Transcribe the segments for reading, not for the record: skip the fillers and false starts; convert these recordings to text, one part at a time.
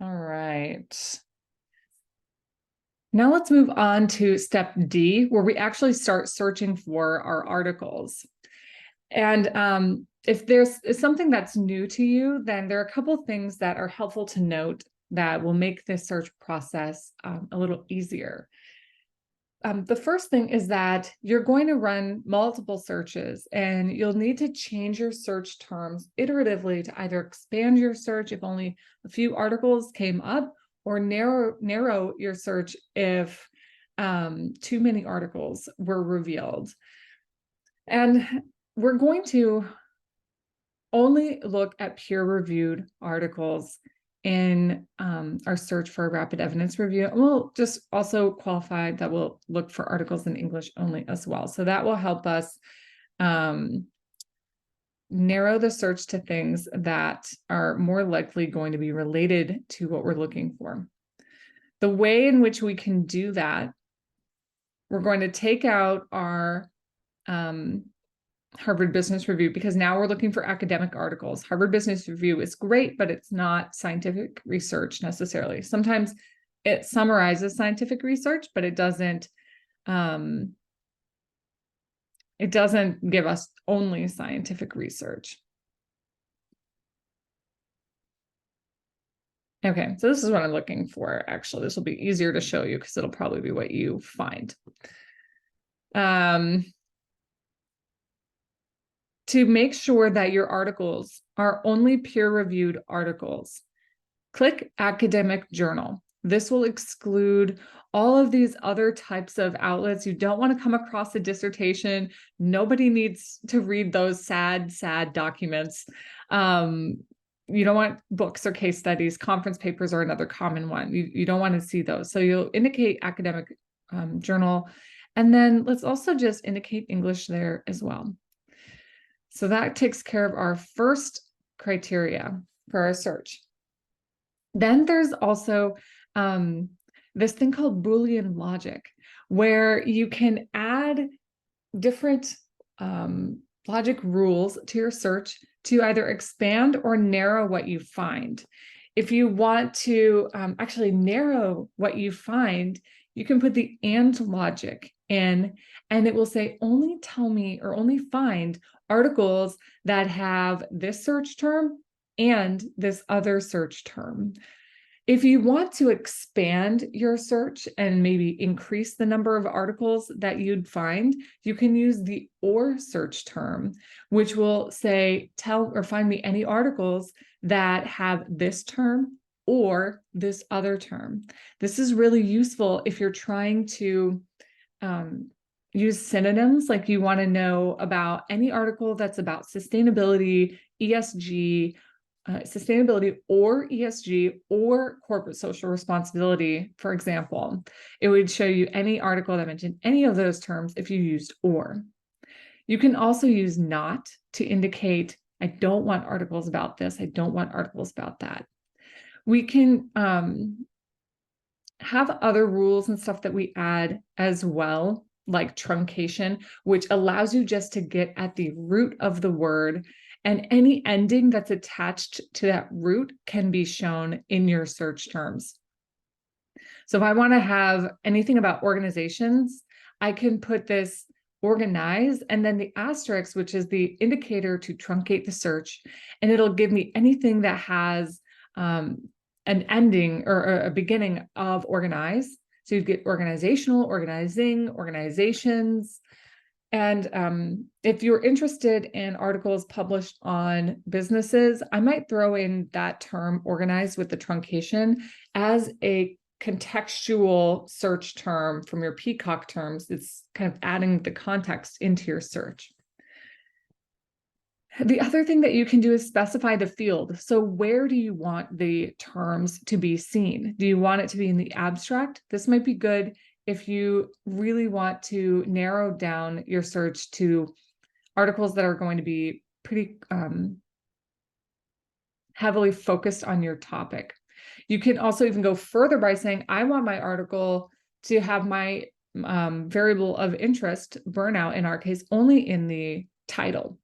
All right. Now let's move on to step D, where we actually start searching for our articles. And if there's something that's new to you, then there are a couple of things that are helpful to note that will make this search process a little easier. The first thing is that you're going to run multiple searches and you'll need to change your search terms iteratively to either expand your search if only a few articles came up, or narrow your search if too many articles were revealed. And we're going to only look at peer-reviewed articles in our search for a rapid evidence review. And we'll just also qualify that we'll look for articles in English only as well. So that will help us narrow the search to things that are more likely going to be related to what we're looking for. The way in which we can do that, we're going to take out our Harvard Business Review, because now we're looking for academic articles. Harvard Business Review is great, but it's not scientific research necessarily. Sometimes it summarizes scientific research, but it doesn't give us only scientific research. Okay, so this is what I'm looking for. Actually, this will be easier to show you because it'll probably be what you find. To make sure that your articles are only peer-reviewed articles, click Academic Journal. This will exclude all of these other types of outlets. You don't want to come across a dissertation. Nobody needs to read those sad documents. You don't want books or case studies. Conference papers are another common one. You don't want to see those. So you'll indicate Academic Journal. And then let's also just indicate English there as well. So that takes care of our first criteria for our search. Then there's also this thing called Boolean logic, where you can add different logic rules to your search to either expand or narrow what you find. If you want to actually narrow what you find, you can put the and logic in, and it will say, only tell me or only find articles that have this search term and this other search term. If you want to expand your search and maybe increase the number of articles that you'd find, you can use the or search term, which will say, tell or find me any articles that have this term or this other term. This is really useful if you're trying to use synonyms, like you want to know about any article that's about sustainability, ESG, sustainability or ESG or corporate social responsibility, for example. It would show you any article that mentioned any of those terms if you used or. You can also use not to indicate, I don't want articles about this, I don't want articles about that. We can have other rules and stuff that we add as well, like truncation, which allows you just to get at the root of the word, and any ending that's attached to that root can be shown in your search terms. So if I want to have anything about organizations, I can put this organize and then the asterisk, which is the indicator to truncate the search, and it'll give me anything that has an ending or a beginning of organize. So you get organizational, organizing, organizations. And if you're interested in articles published on businesses, I might throw in that term organize with the truncation as a contextual search term from your Peacock terms. It's kind of adding the context into your search. The other thing that you can do is specify the field. So where do you want the terms to be seen? Do you want it to be in the abstract? This might be good if you really want to narrow down your search to articles that are going to be pretty heavily focused on your topic. You can also even go further by saying, I want my article to have my variable of interest, burnout in our case, only in the title.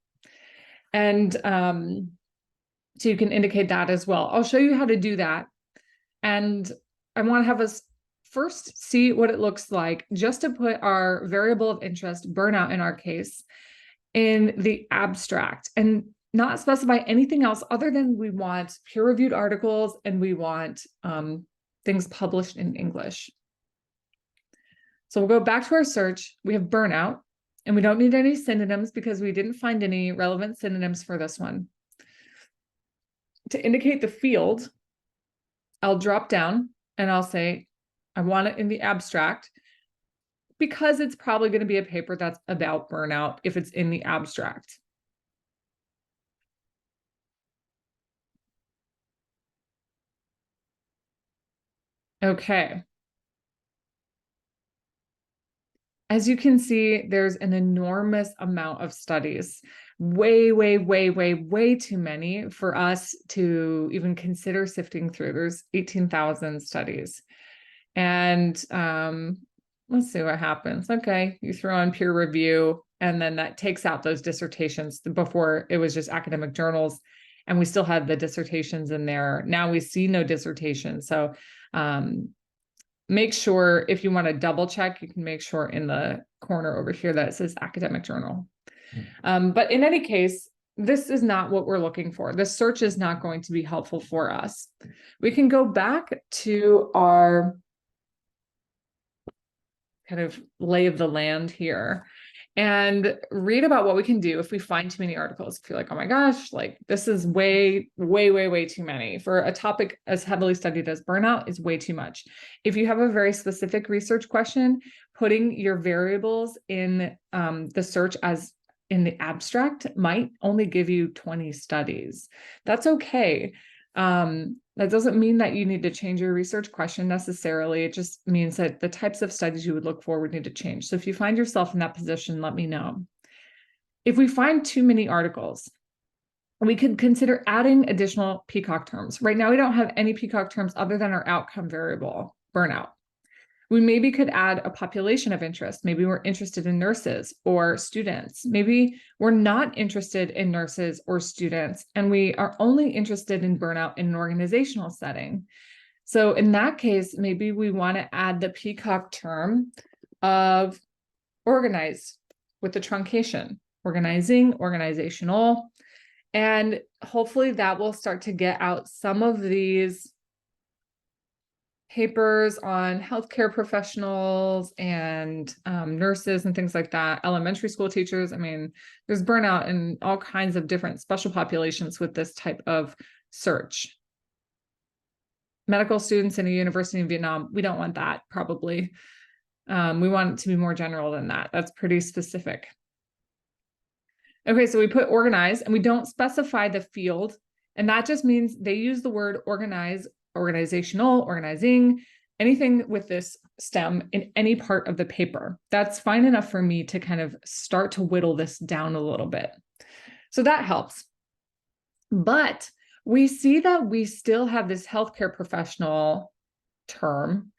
And so you can indicate that as well. I'll show you how to do that. And I want to have us first see what it looks like just to put our variable of interest, burnout in our case, in the abstract and not specify anything else other than we want peer-reviewed articles and we want things published in English. So we'll go back to our search. We have burnout, and we don't need any synonyms because we didn't find any relevant synonyms for this one. To indicate the field, I'll drop down and I'll say, I want it in the abstract because it's probably going to be a paper that's about burnout if it's in the abstract. Okay. As you can see, there's an enormous amount of studies, way, way, way, way, way too many for us to even consider sifting through. There's 18,000 studies. And let's see what happens. Okay, you throw on peer review, and then that takes out those dissertations. Before it was just academic journals, and we still had the dissertations in there. Now we see no dissertations. So make sure if you want to double check, you can make sure in the corner over here that it says academic journal. But in any case, this is not what we're looking for. This search is not going to be helpful for us. We can go back to our kind of lay of the land here and read about what we can do if we find too many articles. If you're like, oh my gosh, like this is way, way, way, way too many for a topic as heavily studied as burnout is way too much. If you have a very specific research question, putting your variables in the search as in the abstract might only give you 20 studies. That's okay. That doesn't mean that you need to change your research question necessarily. It just means that the types of studies you would look for would need to change. So if you find yourself in that position, let me know. If we find too many articles, we could consider adding additional PCOC terms. Right now, we don't have any PCOC terms other than our outcome variable, burnout. We maybe could add a population of interest. Maybe we're interested in nurses or students. Maybe we're not interested in nurses or students, and we are only interested in burnout in an organizational setting. So in that case, maybe we want to add the PCOC term of organized with the truncation, organizing, organizational, and hopefully that will start to get out some of these papers on healthcare professionals and nurses and things like that, elementary school teachers. I mean, there's burnout in all kinds of different special populations with this type of search. Medical students in a university in Vietnam, we don't want that probably. We want it to be more general than that. That's pretty specific. Okay, so we put organize and we don't specify the field. And that just means they use the word organize, organizational, organizing, anything with this stem in any part of the paper. That's fine enough for me to kind of start to whittle this down a little bit. So that helps. But we see that we still have this healthcare professional term.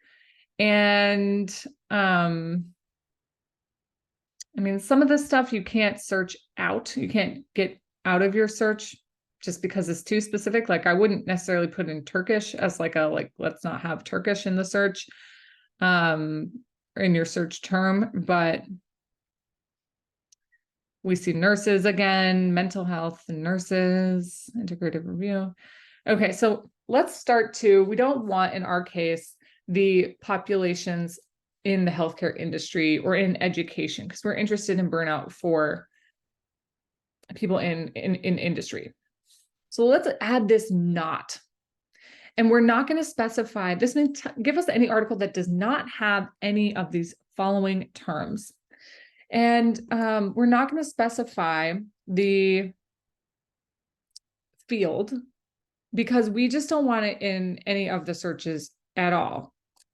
And I mean, some of this stuff you can't search out. You can't get out of your search just because it's too specific. Like I wouldn't necessarily put in Turkish as like let's not have Turkish in the search, in your search term, but we see nurses again, mental health and nurses, integrative review. Okay, so let's start we don't want in our case, the populations in the healthcare industry or in education, because we're interested in burnout for people in industry. So let's add this not. And we're not going to specify, this means give us any article that does not have any of these following terms. And we're not going to specify the field because we just don't want it in any of the searches at all,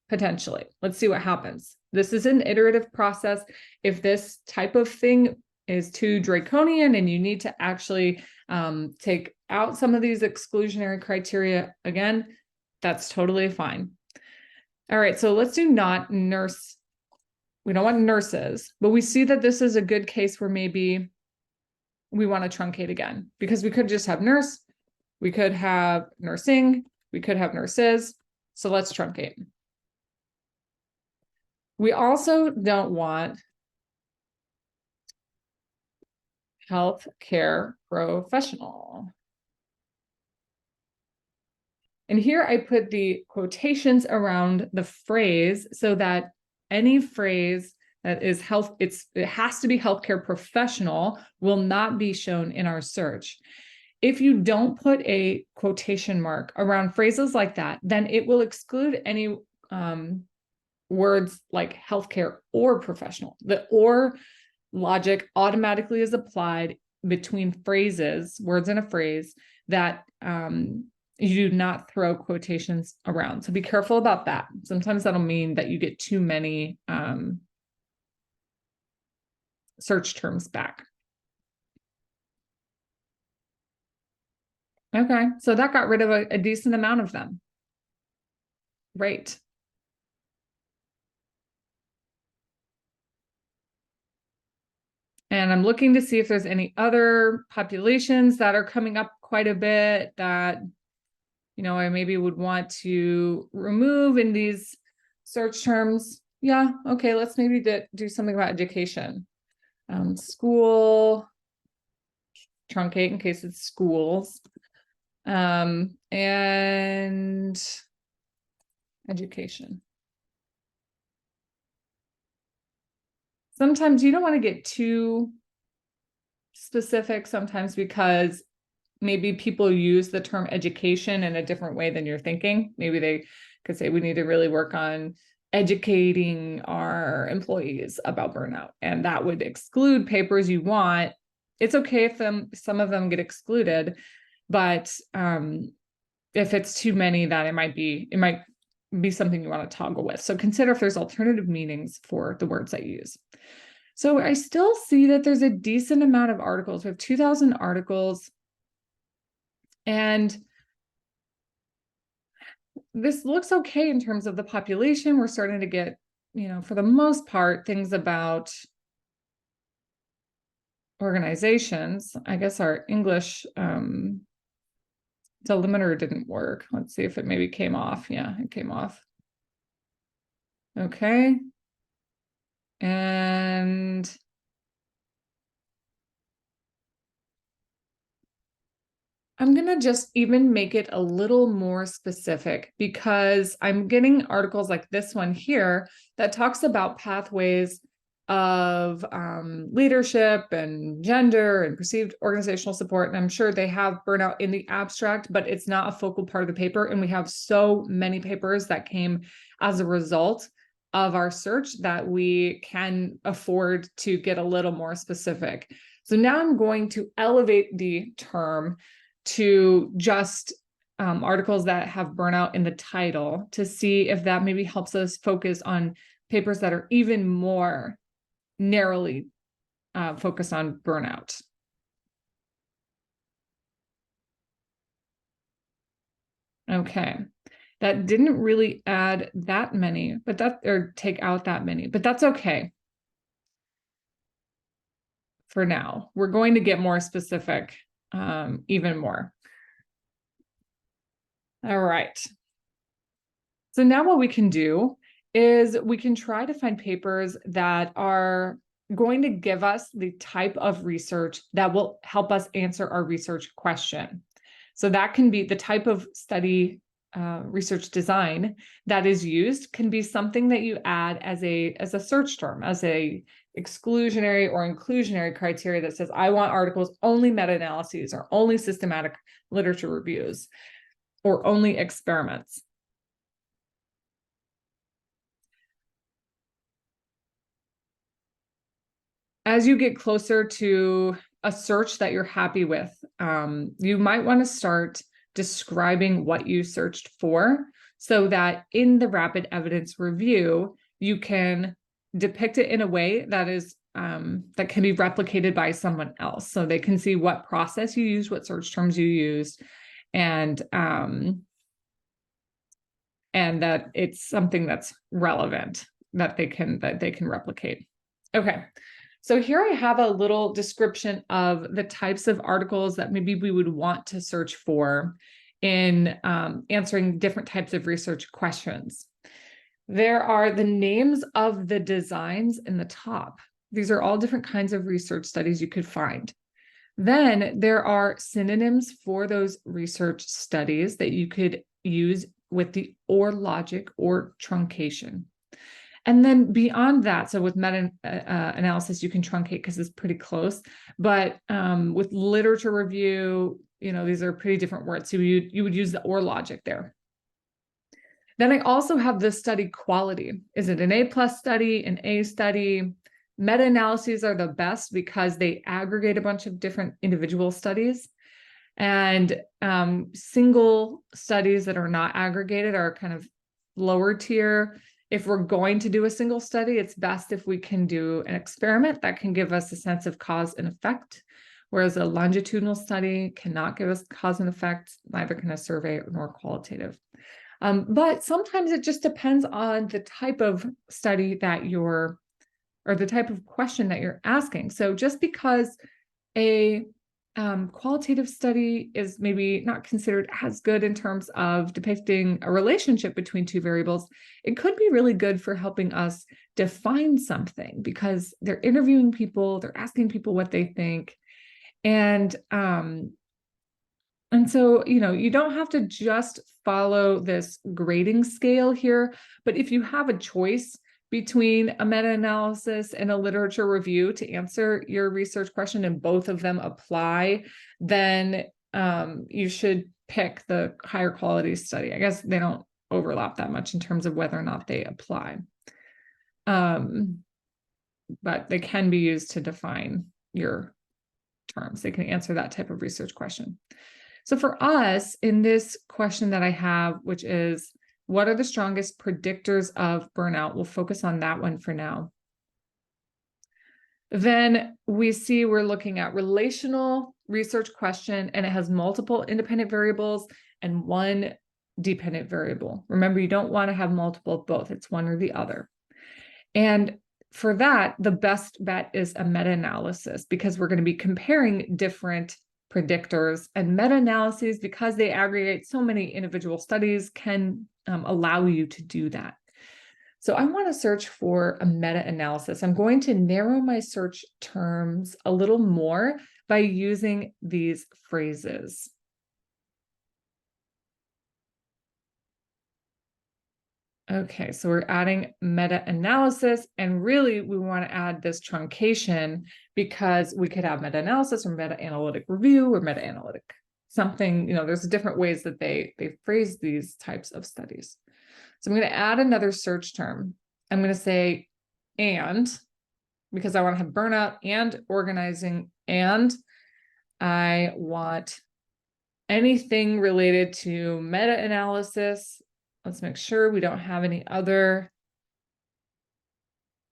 potentially. Let's see what happens. This is an iterative process. If this type of thing is too draconian and you need to actually take out some of these exclusionary criteria, again, that's totally fine. All right, so let's do not nurse. We don't want nurses, but we see that this is a good case where maybe we want to truncate again, because we could just have nurse, we could have nursing, we could have nurses. So let's truncate. We also don't want healthcare professional. And here I put the quotations around the phrase so that any phrase that is it has to be healthcare professional will not be shown in our search. If you don't put a quotation mark around phrases like that, then it will exclude any words like healthcare or professional. The or logic automatically is applied between phrases, words in a phrase that you do not throw quotations around. So be careful about that. Sometimes that'll mean that you get too many search terms back. Okay, so that got rid of a decent amount of them. Great. And I'm looking to see if there's any other populations that are coming up quite a bit that, you know, I maybe would want to remove in these search terms. Yeah, okay, let's maybe do something about education. School, truncate in case it's schools. And education. Sometimes you don't want to get too specific sometimes because maybe people use the term education in a different way than you're thinking. Maybe they could say we need to really work on educating our employees about burnout, and that would exclude papers you want. It's okay if some of them get excluded, but if it's too many, then it might be something you want to toggle with. So consider if there's alternative meanings for the words that you use. So I still see that there's a decent amount of articles. We have 2,000 articles. And this looks okay in terms of the population. We're starting to get, you know, for the most part, things about organizations. I guess our English delimiter didn't work. Let's see if it maybe came off. Yeah, it came off. Okay. And I'm going to just even make it a little more specific because I'm getting articles like this one here that talks about pathways of leadership and gender and perceived organizational support. And I'm sure they have burnout in the abstract, but it's not a focal part of the paper. And we have so many papers that came as a result of our search that we can afford to get a little more specific. So now I'm going to elevate the term to just articles that have burnout in the title to see if that maybe helps us focus on papers that are even more narrowly focused on burnout. Okay, that didn't really add that many, but or take out that many, but that's okay. For now, we're going to get more specific, even more. All right. So now what we can do is we can try to find papers that are going to give us the type of research that will help us answer our research question. So that can be the type of study research design that is used can be something that you add as a search term, as a exclusionary or inclusionary criteria that says, I want articles only meta-analyses or only systematic literature reviews or only experiments. As you get closer to a search that you're happy with, you might want to start describing what you searched for so that in the rapid evidence review, you can depict it in a way that is that can be replicated by someone else. So they can see what process you used, what search terms you used, and that it's something that's relevant that they can replicate. Okay. So here I have a little description of the types of articles that maybe we would want to search for in answering different types of research questions. There are the names of the designs in the top. These are all different kinds of research studies you could find. Then there are synonyms for those research studies that you could use with the or logic or truncation. And then beyond that, so with meta-analysis, you can truncate because it's pretty close. But with literature review, these are pretty different words. So you would use the or logic there. Then I also have the study quality. Is it an A+ study, an A study? Meta-analyses are the best because they aggregate a bunch of different individual studies. And single studies that are not aggregated are kind of lower tier. If we're going to do a single study, it's best if we can do an experiment that can give us a sense of cause and effect, whereas a longitudinal study cannot give us cause and effect, neither can a survey nor qualitative. But sometimes it just depends on the type of study that or the type of question that you're asking. So just because a qualitative study is maybe not considered as good in terms of depicting a relationship between two variables, it could be really good for helping us define something because they're interviewing people, they're asking people what they think. And so, you don't have to just follow this grading scale here, but if you have a choice between a meta-analysis and a literature review to answer your research question and both of them apply, then you should pick the higher quality study. I guess they don't overlap that much in terms of whether or not they apply. But they can be used to define your terms. They can answer that type of research question. So for us, in this question that I have, which is, what are the strongest predictors of burnout? We'll focus on that one for now. Then we see we're looking at relational research question, and it has multiple independent variables and one dependent variable. Remember, you don't want to have multiple of both. It's one or the other. And for that, the best bet is a meta-analysis because we're going to be comparing different predictors, and meta-analyses, because they aggregate so many individual studies, can allow you to do that. So I want to search for a meta-analysis. I'm going to narrow my search terms a little more by using these phrases. Okay, so we're adding meta-analysis, and really we want to add this truncation because we could have meta-analysis or meta-analytic review or meta-analytic something, there's different ways that they phrase these types of studies. So I'm going to add another search term. I'm going to say and, because I want to have burnout and organizing, and I want anything related to meta-analysis. Let's make sure we don't have any other.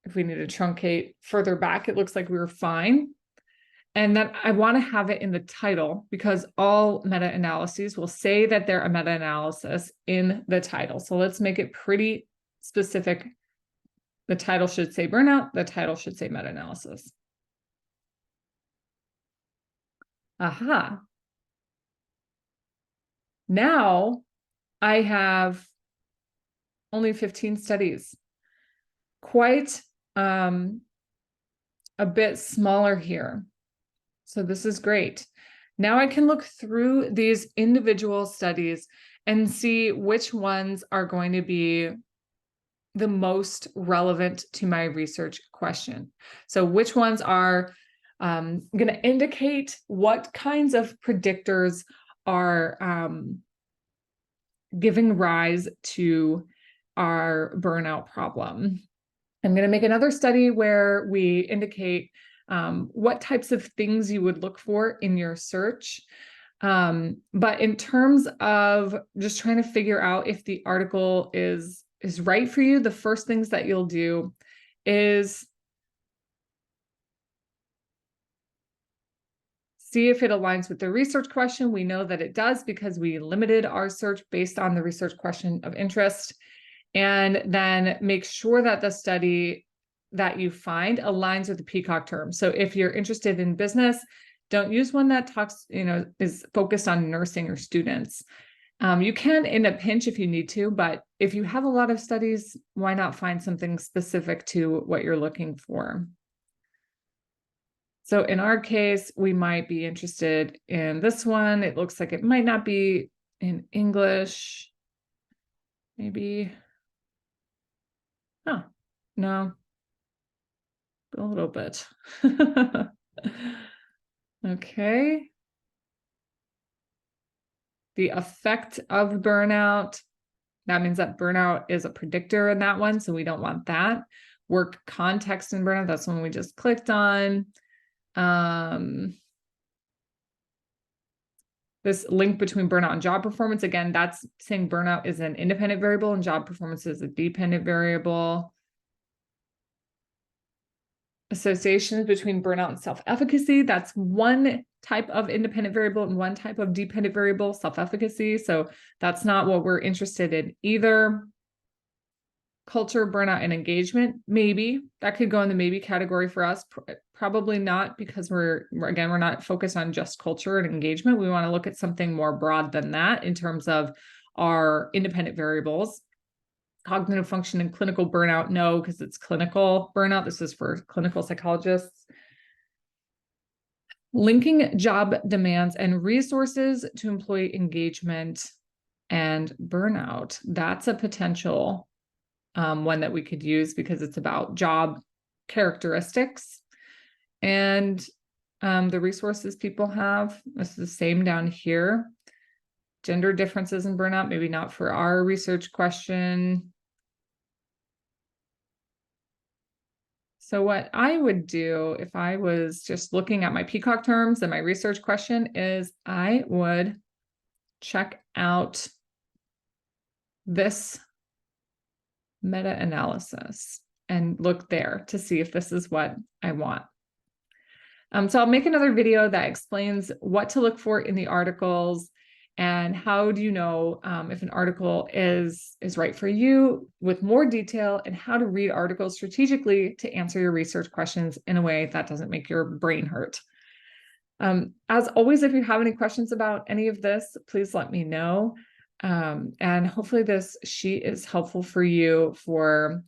If we need to truncate further back, it looks like we were fine. And then I want to have it in the title because all meta-analyses will say that they're a meta-analysis in the title. So let's make it pretty specific. The title should say burnout. The title should say meta-analysis. Aha. Now I have only 15 studies. Quite a bit smaller here. So this is great. Now I can look through these individual studies and see which ones are going to be the most relevant to my research question. So which ones are going to indicate what kinds of predictors are giving rise to our burnout problem. I'm going to make another study where we indicate what types of things you would look for in your search. But in terms of just trying to figure out if the article is right for you, the first things that you'll do is see if it aligns with the research question. We know that it does because we limited our search based on the research question of interest. And then make sure that the study that you find aligns with the Peacock term. So if you're interested in business, don't use one that talks, is focused on nursing or students. You can in a pinch if you need to, but if you have a lot of studies, why not find something specific to what you're looking for? So in our case, we might be interested in this one. It looks like it might not be in English. Maybe. Oh, no. A little bit. Okay. The effect of burnout. That means that burnout is a predictor in that one, so we don't want that. Work context in burnout, that's one we just clicked on. This link between burnout and job performance, again, that's saying burnout is an independent variable and job performance is a dependent variable. Associations between burnout and self-efficacy, that's one type of independent variable and one type of dependent variable, self-efficacy. So that's not what we're interested in either. Culture, burnout, and engagement, maybe that could go in the maybe category for us. Probably not, because we're not focused on just culture and engagement. We want to look at something more broad than that in terms of our independent variables. Cognitive function and clinical burnout, no, because it's clinical burnout. This is for clinical psychologists. Linking job demands and resources to employee engagement and burnout. That's a potential one that we could use because it's about job characteristics and the resources people have. This is the same down here. Gender differences in burnout, maybe not for our research question. So what I would do if I was just looking at my PCOG terms and my research question is I would check out this meta-analysis and look there to see if this is what I want. So I'll make another video that explains what to look for in the articles and how do you know if an article is right for you, with more detail, and how to read articles strategically to answer your research questions in a way that doesn't make your brain hurt. As always, if you have any questions about any of this, please let me know. And hopefully this sheet is helpful for you for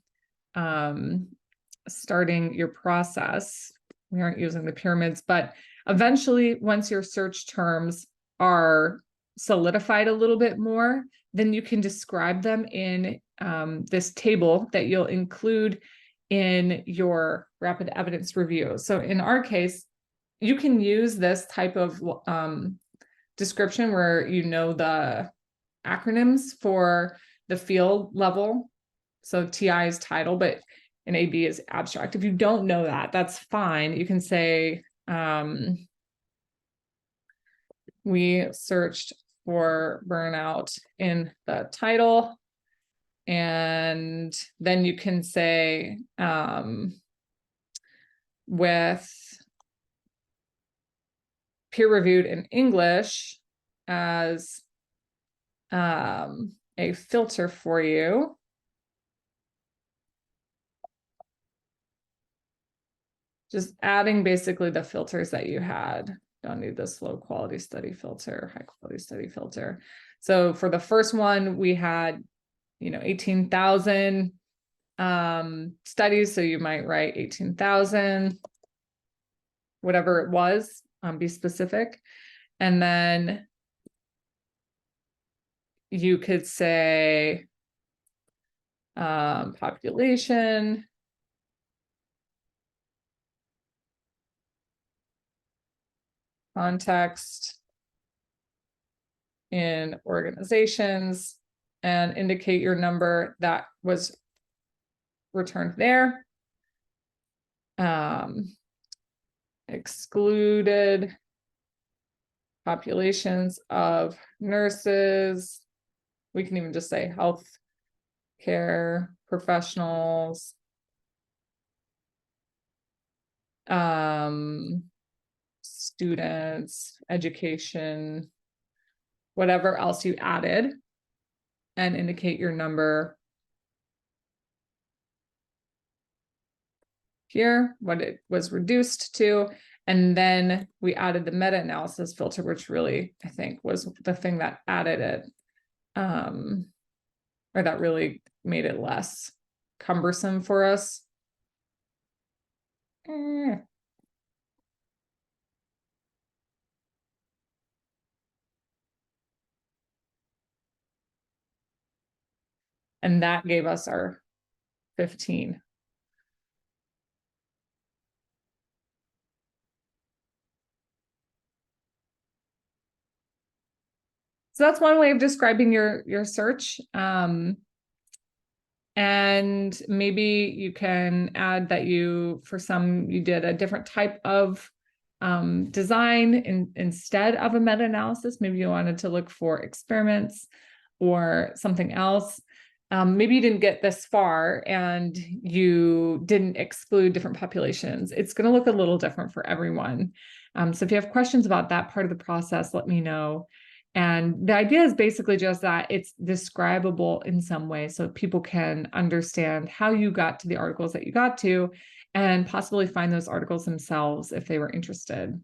starting your process. We aren't using the pyramids, but eventually, once your search terms are solidified a little bit more, then you can describe them in this table that you'll include in your rapid evidence review. So in our case, you can use this type of description where you know the acronyms for the field level. So TI is title, but an AB is abstract. If you don't know that, that's fine. You can say, we searched for burnout in the title. And then you can say, with peer-reviewed in English as a filter for you. Just adding basically the filters that you had. Don't need this low quality study filter, high quality study filter. So for the first one, we had, 18,000 studies. So you might write 18,000, whatever it was, be specific. And then you could say population, context in organizations, and indicate your number that was returned there. Excluded populations of nurses. We can even just say health care professionals, students, education, whatever else you added, and indicate your number here, what it was reduced to. And then we added the meta-analysis filter, which really, I think, was the thing that added it. or that really made it less cumbersome for us. And that gave us our 15. So that's one way of describing your search. And maybe you can add that for some, you did a different type of design instead of a meta-analysis. Maybe you wanted to look for experiments or something else. Maybe you didn't get this far and you didn't exclude different populations. It's going to look a little different for everyone. So if you have questions about that part of the process, let me know. And the idea is basically just that it's describable in some way so people can understand how you got to the articles that you got to and possibly find those articles themselves if they were interested.